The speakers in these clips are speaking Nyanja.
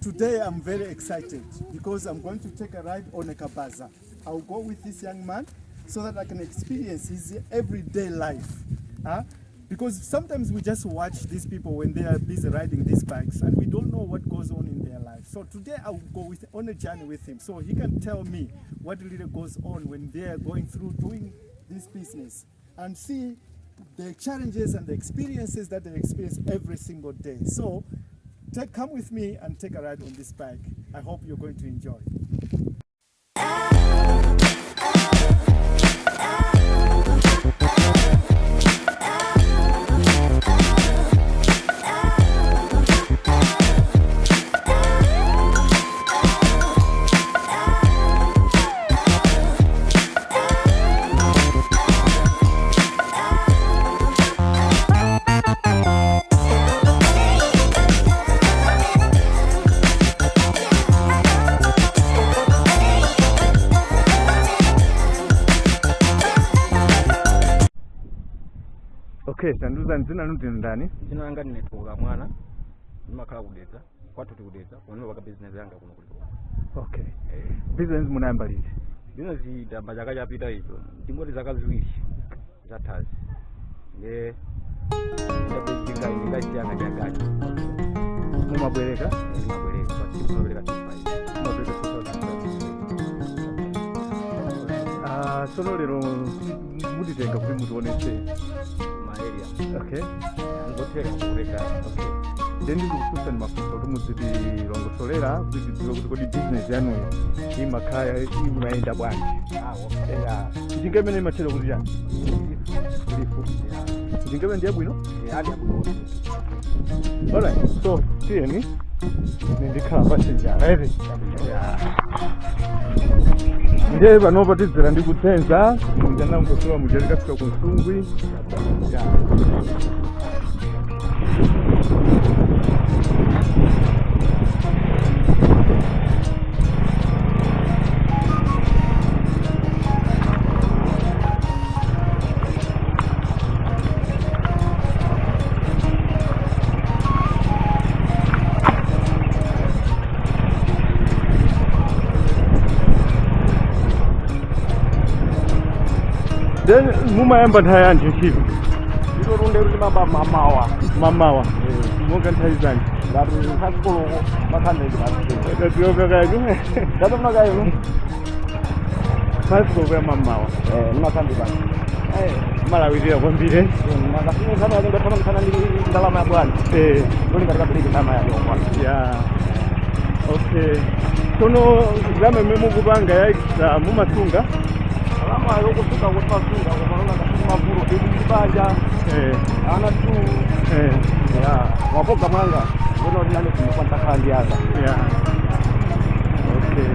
Today I'm very excited because I'm going to take a ride on a kabaza. I'll go with this young man so that I can experience his everyday life. Because sometimes we just watch these people when they are busy riding these bikes and we don't know what goes on in their life. So today I'll go on a journey with him so he can tell me what really goes on when they are going through doing this business and see the challenges and the experiences that they experience every single day. So come with me and take a ride on this bike. I hope you're going to enjoy. Okay, sanduza nzina nuti ndani? Zina langa ninetoka mwana. Nimakhala kudetsa. Kwathu tikudetsa. Kuno waka business yanga kuno kuliko. Okay. Business munayamba liti? Business idamba chaka chapita icho. Ndingoti zaka ziwiri. Zathazi. Nge ndapejinga ingaiti yanga chagachi. Mumabwereka? Mumabwereka. Kwati mumabwereka 25. Mumabwereka 2000. Sono lero mutitenga kuti mutionese area. Okay. Ngotera kureka. Okay. Then ndikukusa mafuta kuti muziti longosolera kuti dziwe kuti kodi business yanu imakaya imaenda bwanji. Okay. Yeah. Ndingemene machero kuti yani. Lifu. Yeah. Ndingemene ndiyabwino? Yeah, ndiyabwino. Alright. So, tiyeni ndikhala passenger. Ready? Yeah. Ndiye vanopatidzira ndikutsenza ndana ngosowa mujereka kusvika kunsungwi. Then mumayamba nthayanji ntchito ndorunde kuti mamawa monga nthawi zanji ngati nkhasukulu makhandeki tatiyoka kainu ndatomna kainu pasiko ya mamawa nimakhandeka malawirira kwambiri makafuni nkhani yake ndatama nkhana ndi ndalama ya bwana ndoli ngati kapeleki ndalama yake okwana. Yeah. Okay. Sono ngame mukupanga ya mumasunga alama yokusuka kupasunga kumaona ngati mavuro ekubanja ana tu wapoka mwanga ngono ndinane kunokwanta khandi yaza. Yeah. Okay.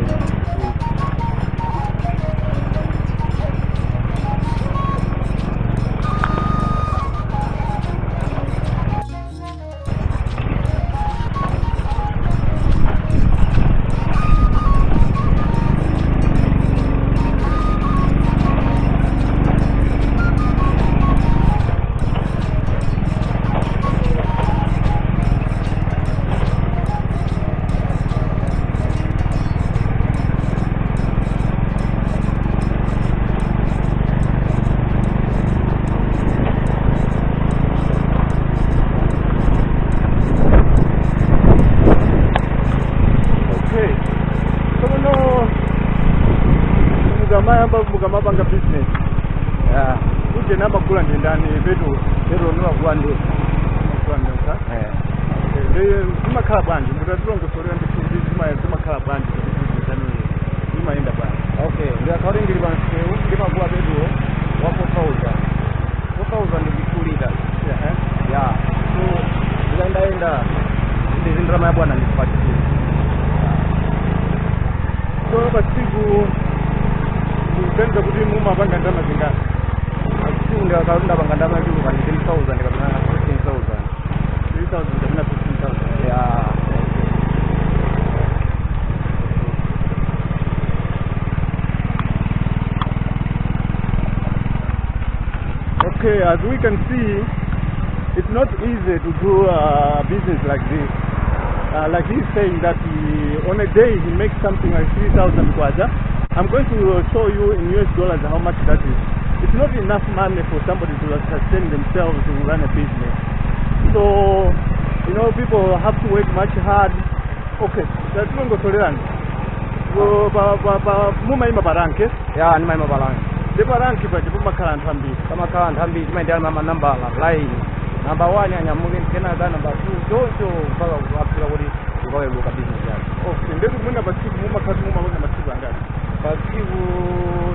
Mukamapanga business uje namakula ndendani veto novakuwandeka makuwandeka zimakhala bwanji mutatilongosolera zimakhala bwanji zimaenda bwanji. Okay, ndiyakauringiri panseu ndimakuwa vetuwo wa 4,000 ndikulita. Yeah. So ndikaendaenda ndizi ndrama ya bwana ndikupatikira. So pasiku kutenza kuti mumapanga ndama zingati? Asiku ndapanga ndama yachulu kani 10,000 kapena 15,000. 3,000 kapena 15,000. Yeah. Okay, as we can see, it's not easy to do a business like this. like he's saying that on a day he makes something like 3,000 kwacha. I'm going to show you in US dollars how much that is. It's not enough money for somebody to sustain themselves to run a business. So, you know, people have to work much hard. Okay, that's going to go to mumaima baranke. Yeah, ni maima balange. The baranke but the makaran hambi. Kama kawan hambi cuma mama number lain. Number 1 hanya mungkin kena ada number 2 jojo mpaka wakila wali ukawe buka business yako. Okay, ndio muna basiku mumakati mumabona masiku angapi? Basiku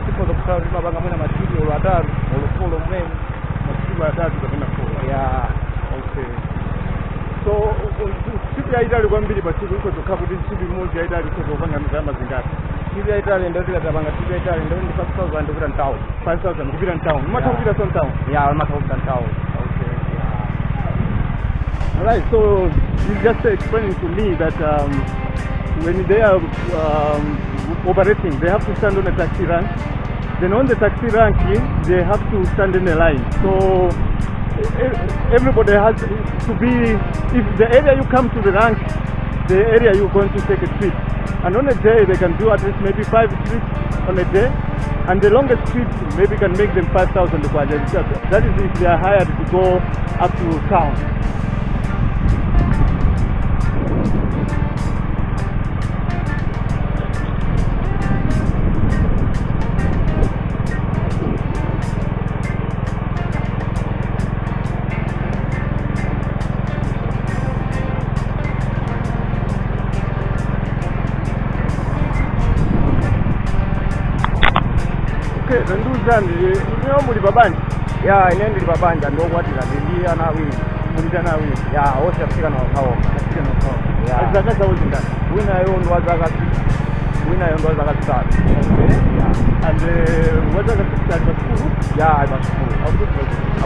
tipo doktor mabanga muna masiku olwadaru olufolo mwene masiku atatu kabina fola. Yeah, okay. So siku ya idali kwa mbili basiku iko tokabuti siku moja idali iko tobanga mzama zingati. Siku ya idali ndio bila tabanga siku ya idali ndio ni 5,000 ndio bila town. 5,000 kubira town. Mata kubira town. Yeah, mata kubira town. Okay. Alright, so he's just explaining to me that when they are operating, they have to stand on a taxi rank. Then on the taxi rank, they have to stand in a line. So everybody has to be, if the area you come to the rank, the area you're going to take a trip. And on a day, they can do at least maybe 5 trips on a day. And the longest trip maybe can make them 5,000 kwacha. That is if they are hired to go up to town. Okay, nduzani niyo muri babandi. Yeah, ine ndi babanja ndo kwatira ndi ana awiri. Muri ana awiri. Yeah, ose afika na kawo. Afika na kawo. Yeah. Azaka zawo ndani. Wina yo ndo azaka. Wina yo ndo azaka tsara. Okay. Yeah. And wazaka tsara basukuru? Yeah, basukuru.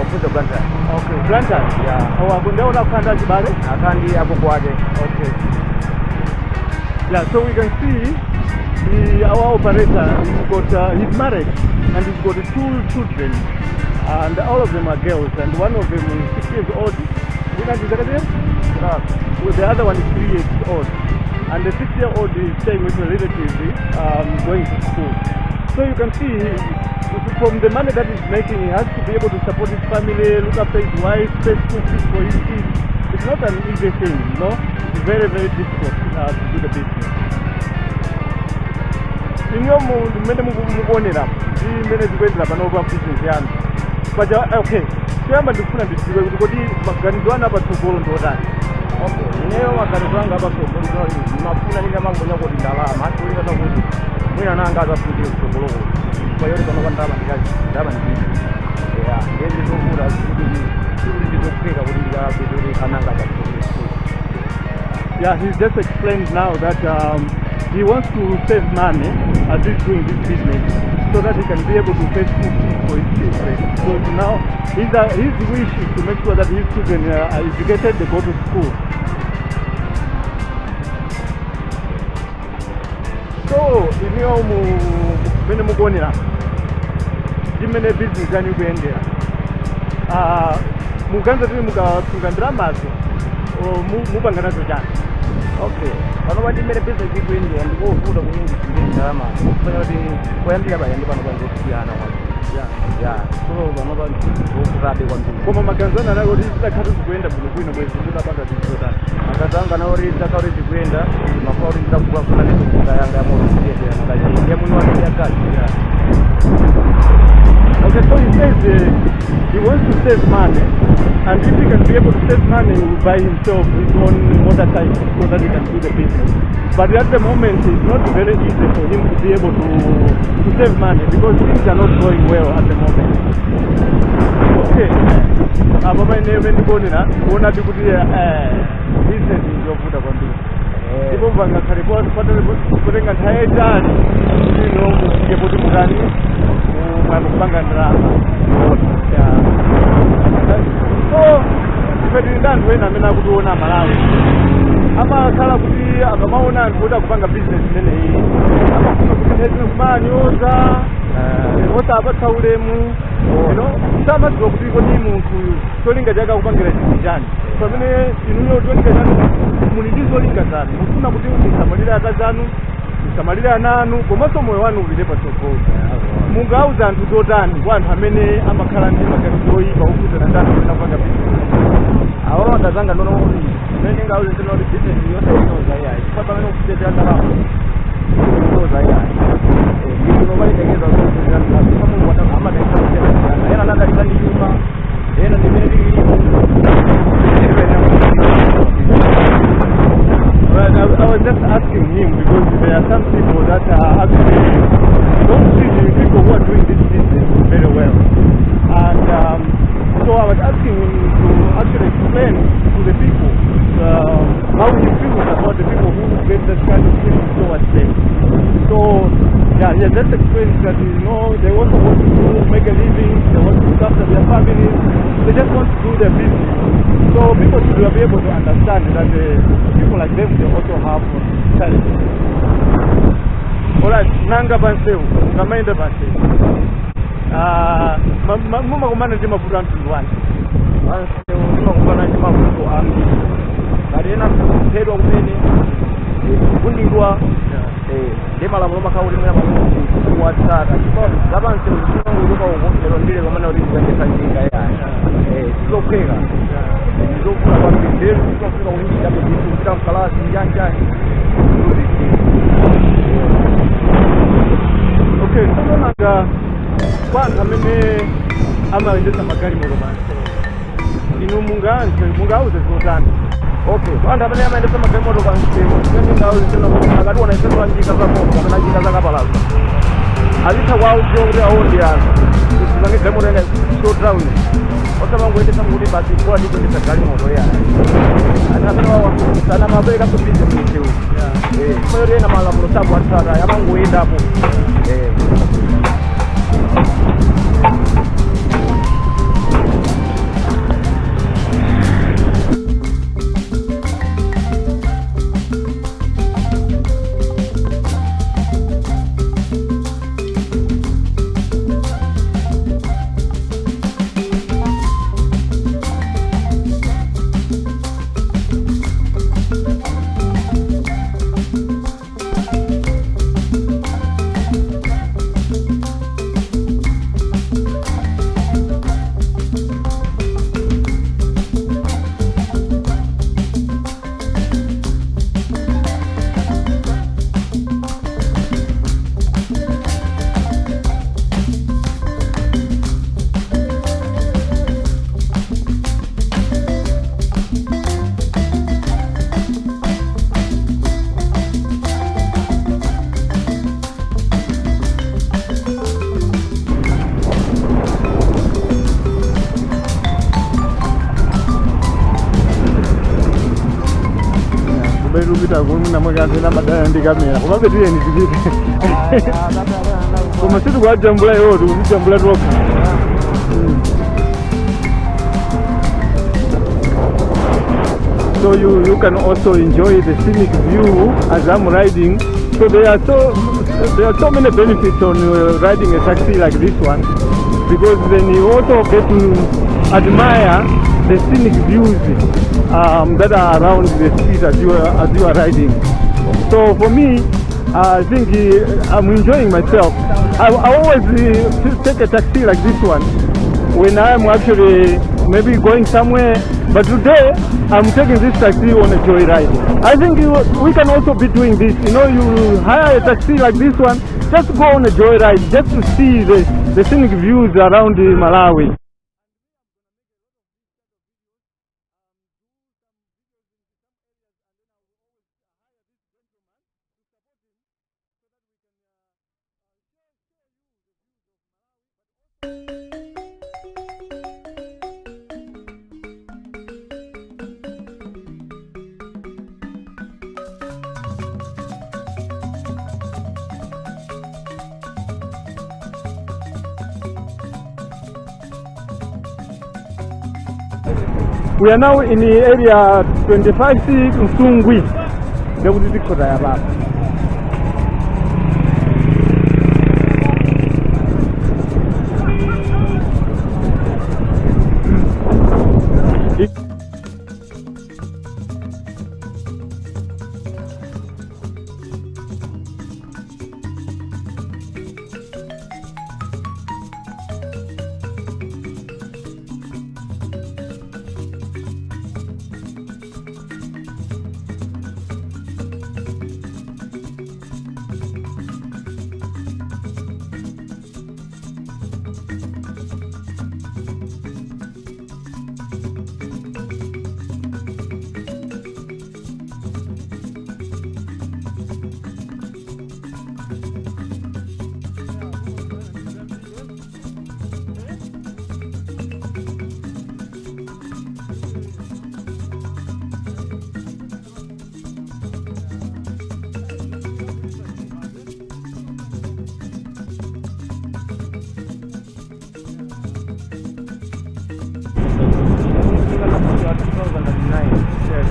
Akuza blanta. Okay, blanta. Yeah. Awakunda ona kanda zibale? Akandi apo kwaje. Okay. Yeah, so we can see our operator, he's married and he's got 2 children and all of them are girls and one of them is 6 years old. Well, the other one is 3 years old and the 6-year-old is staying with a relative going to school. So you can see from the money that he's making, he has to be able to support his family, look after his wife, pay school fees for his kids. It's not an easy thing, you know. It's very, very difficult to do the business. Inyo mmene mukuonera ndi mmene zikuendera pano pa business yanu. But okay, kuyamba ndifuna ndidziwe kuti kodi maganizo anu apatsogolo ndi otani. Okay, ineyo maganizo anga apatsogolo ndi mafuna ninga mangonya kuti ndalama akulira kuti mwina nanga azafunire kutsogolo kuti kwa yori pano kwandama ndikazi ndama ndikuti. Yeah, ndi zokura kuti zokufika kuti ndikapedole kananga apatsogolo. Yeah, he's just explained now that he wants to save money as he's doing this business so that he can be able to pay school fees for his children. So now his wish is to make sure that his children are educated, they go to school. So, inyo mene mugonera, jimene business yani kuendera. Muganza tuli mukatunga mazo, mubangana zojana. Okay. Pano wandi mene business ikuende ndiko kuda kunyingi ndalama. Kufanya kuti kuyambira bayandi pano kwanza kusiyana kwanje. Yeah. So pano pano ukurabe kwambiri. Koma maganzana nako tizakhatu zikuenda bwino bwezi ndabanga zizotani. Akazanga nawo rizakauri zikuenda mafauri ndakugwa kuna nezikuda yanga ya moto kuendera ngaji. Ye munwa ndi yakati. Okay, so he says he wants to save money, and if he can be able to save money, he will buy himself his own motorcycle so that he can do the business. But at the moment, it's not very easy for him to be able to save money because things are not going well at the moment. Okay, Baba never going na kuona bikuti business ndio kuda kwambia. Ipo mbanga karibu kutenga tayari ndio mkipoti mgani kubanga ndrama. So ndindandu wena amene akuona Malawi amakhala kuti akamaona anthu akupanga business imene iyi amafuna kuti nthawi kumanya oza apatsa ulemu you know samadziwa kuti kodi munthu cholinga chake akupangira chinthu chani pamene inuyo cholinga chanu muli ndi zolinga zanu mufuna kuti musamalire akazi anu musamalire ana anu komanso moyo wanu upite patsogolo mungauza anthu zotani kwa anthu amene amakhala ndi maganizo oyipa okhudzana ndi anthu amene akupanga bizinesi awo akazanga ndono kuti imene ngauze ndino kuti bizinesi yonse inoza iyayi chifukwa pamene ukutetera ndalama inoza iyayi ndikuno malitekeza mulungu amatengesa kusiyana ena nadalika ndi nyumba ena ndimene ndilipo I was just asking him because there are some people that are actually don't see the people who are doing this business very well. And so I was asking him to actually explain to the people how he feels about the people who get that kind of feeling towards them. So yeah, just explained that they also want to make a living, they want to look after their families, they just want to do their business. So people should be able to understand that people like them, they also have challenges. Alright, nanga bansewu, ngamaenda bansewu. Muma kumana ndi mavuto anthu wani. Bansewu muma kumana ndi mavuto ambi. Barena kuphedwa kumene kufundidwa ndi malamulo makhauli mwe malamulo kuwatsata. Zabansewu zinouluka ukonzero ndile komana kuti zikuyendesa njinga yayi. Sizopheka. Zizofuna kwambiri, zizofuna kulinda kuti kupita mkalasi njanjani. Okay, so nanga kwanza amene amayendesa magari moto banse inu mungauze zotani. Okay, kwanza amene amayendesa magari moto banse mungauze zotani akati wanaisesa njika za moto kapena njika za kapalaza azitha kwawo kuti awondi ana kusange gari moto ene so drown osamangoyendesa mukuti basi kwa ndikuendesa gari moto yana sana mabeka kubize mwisewu mayori ena malamulo sabu atsata yamangoyendapo kuna mwekantena madana ndi kamera koma betire nitipite koma situ kwa jambula yotu kujambula toka. So you can also enjoy the scenic view as I'm riding. So there are so many benefits on riding a taxi like this one, because then you also get to admire the scenic views that are around the street as you are riding. So for me, I think I'm enjoying myself. I always take a taxi like this one when I'm actually maybe going somewhere, but today I'm taking this taxi on a joyride. I think we can also be doing this. You hire a taxi like this one, just go on a joyride, just to see the scenic views around Malawi. We are now in the area 25C Msungwi.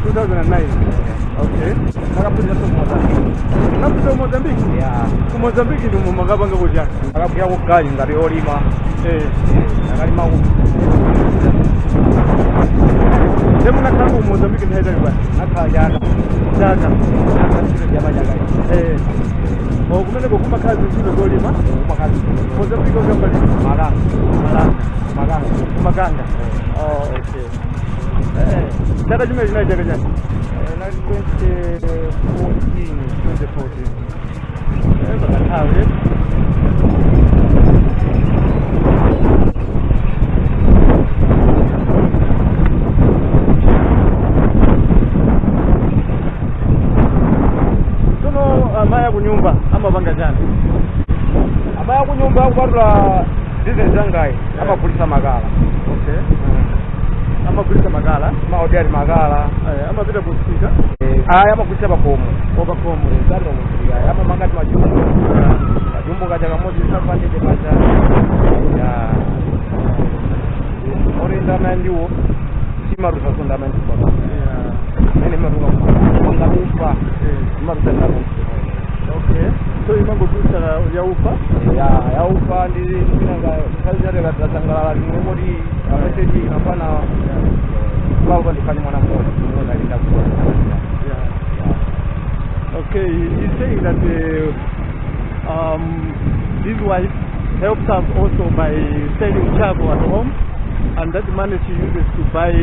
2009. Okay. Makaphunzira Mozambique. Makaphunzira Mozambique? Yeah. Ku Mozambique ndi mumakapanga kuti yani? Makaphunzira kugali ngati olima. Akalima ku. Demu nakhala ku Mozambique nthawi bwana. Nakhala chaka. Kumeneko kumakhala zintchito zolima? Kumakhala. Mozambique okamba lini? Makanga. Oh, okay. Chaka chimene chinali chaka chani? 2014. Bakathawe. Amaya kunyumba amapanga chani? Amaya kunyumba akupatula business yangayi amagulitsa makala. Okay. Amagulitsa makala? Maodeli makala. Amapita kusika? Amagulitsa pakomo. Pakomo. Zali pakusika. Amamanga ti majumbo. Majumbo kaja kamodzi sapandike pacha. Orientana ndiwo simarusa fundament kwa. Nene maruka kwa. Ngamufa. Simarusa fundament. Okay. So imangogulitsa yaufa? Yaufa ndi ndinanga kalizare katazangalala ndimori ameseti hapana kwa ndikani mwana mmoja ndio ndio kwa. Okay, he's saying that his wife helps us also by selling chavo at home, and that money she uses to buy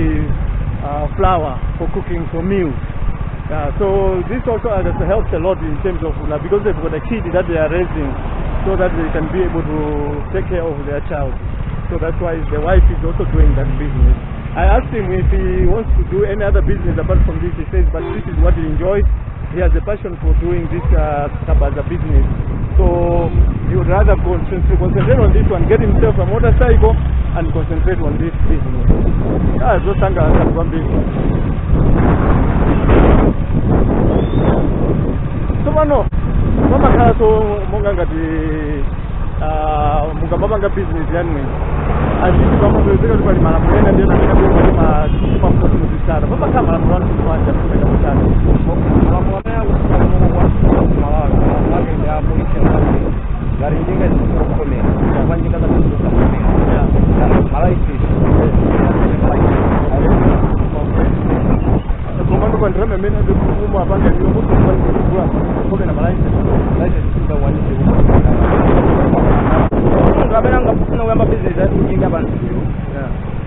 flour for cooking for meals. So this also helps a lot in terms of because they've got a kid that they are raising, so that they can be able to take care of their child. So that's why the wife is also doing that business. I asked him if he wants to do any other business apart from this. He says, but this is what he enjoys. He has a passion for doing this kabaza business. So he would rather concentrate on this one, get himself a motorcycle and concentrate on this business. So mano, mama kaso monga ngati mukababanga business yanwe. Aziki kama mwezeka kwa mara mwena ndio nataka kulima kwa muzikara. Baba kama mwana kwanza kumeka mtani. Mama mwana wake ndio hapo hicho. Gari nyingi zinakomea. Kufanyika kama zinakomea. Malaisi. Komando kwa ndreme mimi ndio kumu apanga ndio mtu kwa kwa na malaisi. Malaisi ndio wani. Ngabenanga kufuna kuyamba business yakunyinga abantu.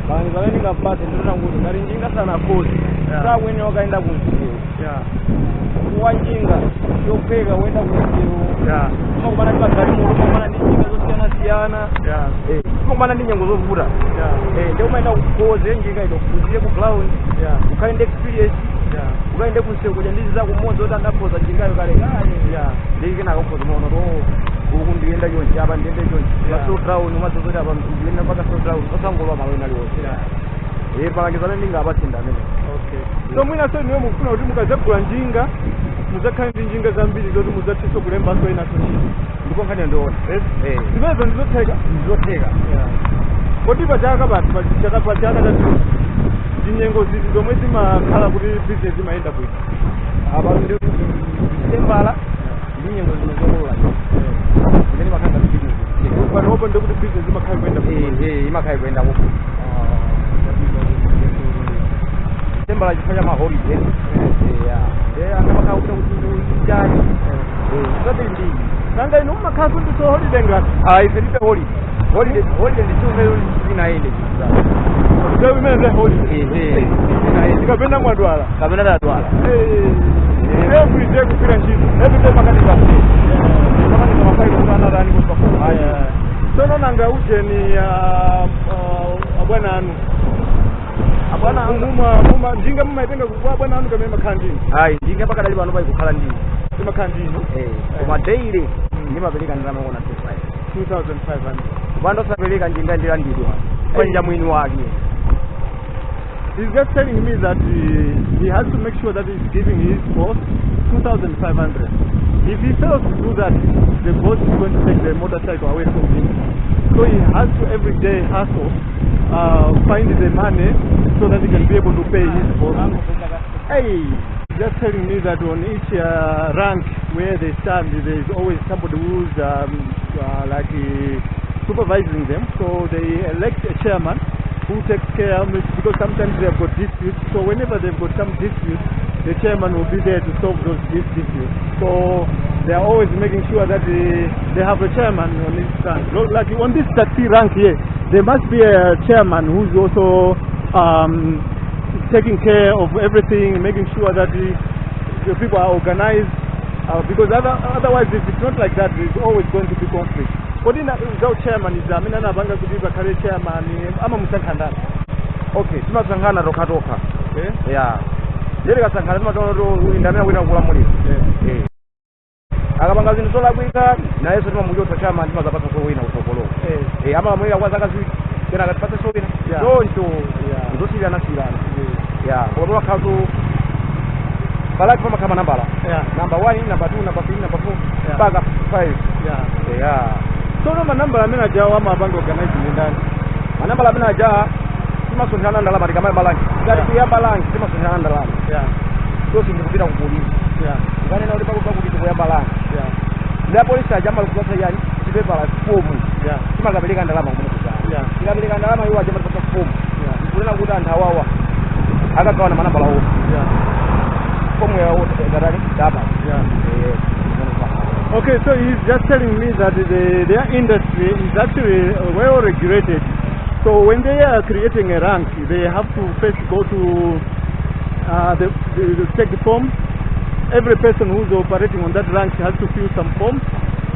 Bani baleni ngapate ndona nguzo ngari njinga sana kodi. Sa wene wakaenda kunziyo. Kuwajinga yopheka wenda kunziyo. Kuma kubana ndibagari mu kuma ndinga zosiyana. Kuma kubana ndinyengo zovuta. Ndio umaenda kukoze njinga ilo kuziye ku ground. Ukaende experience. Ukaende kuseko kuja ndizi za kumozo ndanapoza njinga yo kale kale. Ndike nakopoza mono ro. Ndienda yonje aba ndiende yonje so drown umazozoda aba ndienda paka so drown osangolwa malo nali wose palangizana ndinga abathinda amene. Okay, so mwina so niwe mufuna kuti mukazagula njinga muzakhala ndi njinga zambiri zoti muzathiso kulemba so ina so ndipo nkhani ndiona zimenezo ndizotheka kodi pachaka basi pachaka tati ndinyengo zizi zomwe zimakhala kuti business imayenda bwino apa ndi December ndinyengo zimezokolola ndeni makanga business kwa hopo ndio kuti business imakhala kwenda imakhala kwenda huko December ajifanya ma holiday angamakhala kuti njani zote ndi nanga ino makhala kuti so holiday ngati ifiripe holiday ndi chumbe inaende ndio imene holiday inaende kapenda mwadwala every day kupira nchini every day makati kasi kama ni kama faida sana ndani kwa haya sono nanga uje ni abwana anu abwana muma njinga muma itenga kwa abwana anu kama makandini njinga paka dali bano bai kukhala ndini makandini kuma daily ndima peleka ndama kuona 2500 bando sapeleka njinga ndira ndidwa kwanja mwini wake. He's just telling me that he has to make sure that he's giving his boss 2,500. If he fails to do that, the boss is going to take the motorcycle away from him. So he has to every day hustle, find the money so that he can be able to pay his boss. Hey, just telling me that on each rank where they stand, there is always somebody who's like supervising them. So they elect a chairman who takes care of it, because sometimes they've got disputes. So whenever they've got some disputes, the chairman will be there to solve those disputes. So they are always making sure that they have a chairman on each rank. Like on this taxi rank here, there must be a chairman who's also taking care of everything, making sure that the people are organized, because otherwise if it's not like that, there's always going to be conflict. But in without chairman is mina nabanga kuti bakale chairman ama musankhana. Okay, timasankhana toka. Yeah. Yeri kasankhana timatono indamira kuita kulamulira. Akabanga zinthu zolakwika naye so timamuchotsa chairman timazapatsa so wina utsogolo. Amalamulira kwa zaka ziwiri kena akatipatsa so wina. Choncho ndosiyana. Yeah, kwa wakati balaki pama kama nambala. Number 1, number 2, number 3, number 4, mpaka 5. Yeah. So no manambala amene ajawa amabango organize ndani. Manambala amene ajawa timasonkhana ndalama kama balangi. Ngati kuya balangi timasonkhana ndalama. Yeah. So sindikupita ku police. Yeah. Ngani na ulipa kuti kuya balangi. Yeah. Nda police ajama kupasa yani tipepa la form. Yeah. Timakapeleka ndalama kumene kuja. Yeah. Tikapeleka ndalama iwo ajama kupasa form. Yeah. Kulena kuti anthu awawa akagawa na manambala wo. Yeah. Form ya wo darani daba. Yeah. Okay, so he's just telling me that their industry is actually well regulated. So when they are creating a rank, they have to first go to take the form. Every person who's operating on that rank has to fill some forms,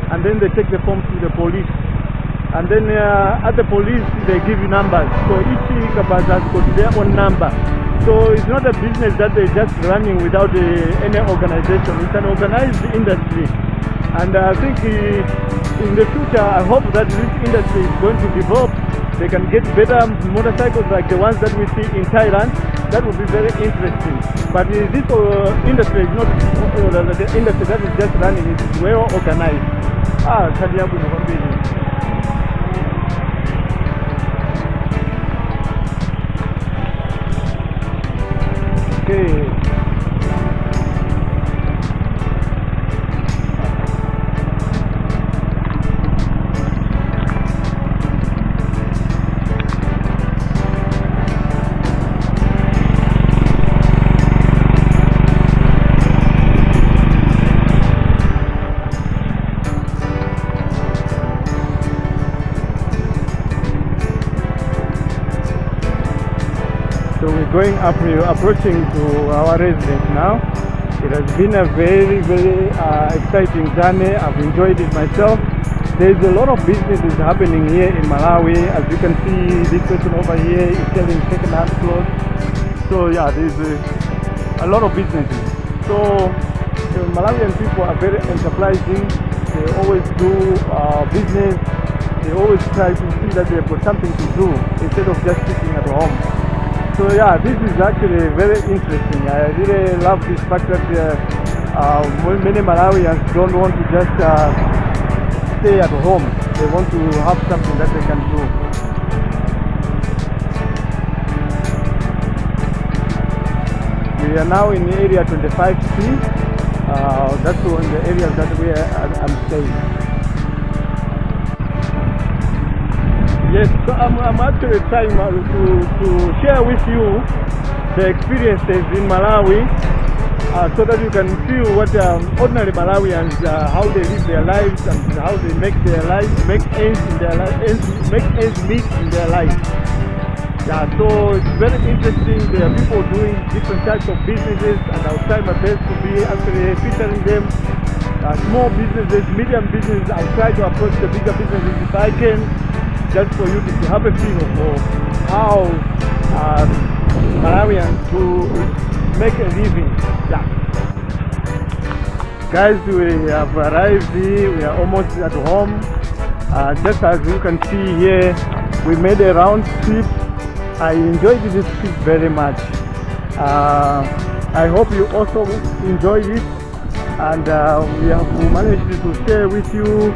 and then they take the forms to the police. And then at the police, they give you numbers. So each kabaza has got their own number. So it's not a business that they're just running without any organization. It's an organized industry. And I think in the future, I hope that this industry is going to develop. They can get better motorcycles like the ones that we see in Thailand. That would be very interesting. But this industry is not the industry that is just running. It is well organized. Okay. Going up, approaching to our residence now. It has been a very, very exciting journey. I've enjoyed it myself. There's a lot of businesses happening here in Malawi. As you can see, this person over here is selling second-hand clothes. So yeah, there's a lot of businesses. So the Malawian people are very enterprising. They always do business. They always try to see that they've got something to do instead of just sitting at home. So yeah, this is actually very interesting. I really love this fact that many Malawians don't want to just stay at home. They want to have something that they can do. We are now in area 25C. That's one of the areas that I'm staying. Yes, so I'm actually trying to share with you the experiences in Malawi, so that you can feel what ordinary Malawians, how they live their lives and how they make their lives, make ends meet in their lives. Yeah, so it's very interesting. There are people doing different types of businesses, and I'll try my best to be actually featuring them. Small businesses, medium businesses. I'll try to approach the bigger businesses if I can, just for you to have a feel of how Malawians to make a living. Yeah. Guys, we have arrived here. We are almost at home. Just as you can see here, we made a round trip. I enjoyed this trip very much. I hope you also enjoyed it, and we have managed to share with you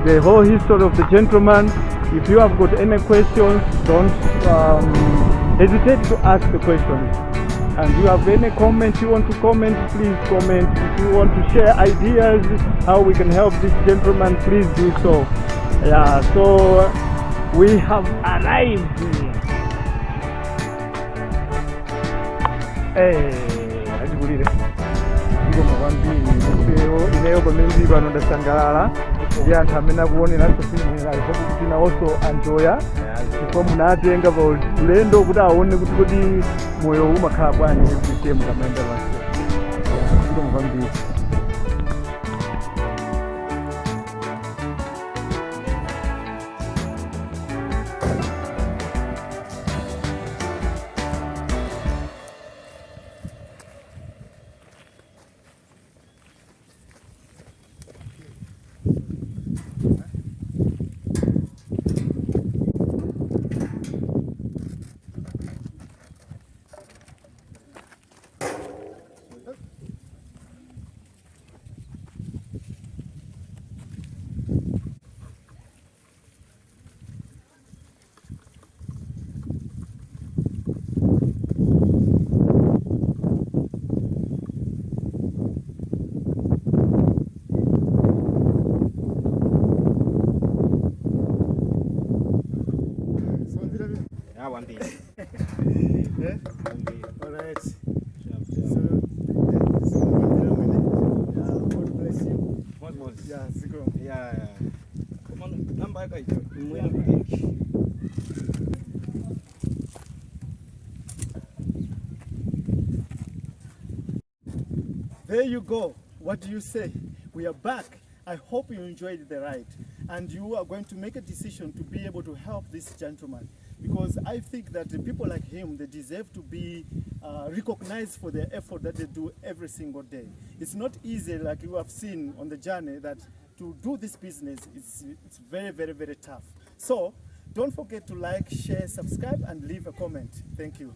the whole history of the gentleman. If you have got any questions, don't hesitate to ask the questions. And you have any comment you want to comment, please comment. If you want to share ideas how we can help this gentleman, please do so. Yeah, so we have arrived. Ajibulire iko mavambiri ineyo kwamenzi pano ndasangalala ndi anthu amene akuoneranso filmu I hope kuti nawonso enjoya chifukwa munatenga pa ulendo kuti aone kuti kodi moyo umakhala bwanji every mukamayenda pansi iko mavambiri. Alright. There you go. What do you say? We are back. I hope you enjoyed the ride and you are going to make a decision to be able to help this gentleman, because I think that the people like him, they deserve to be recognized for their effort that they do every single day. It's not easy, like you have seen on the journey, that to do this business, it's very, very, very tough. So don't forget to like, share, subscribe, and leave a comment. Thank you.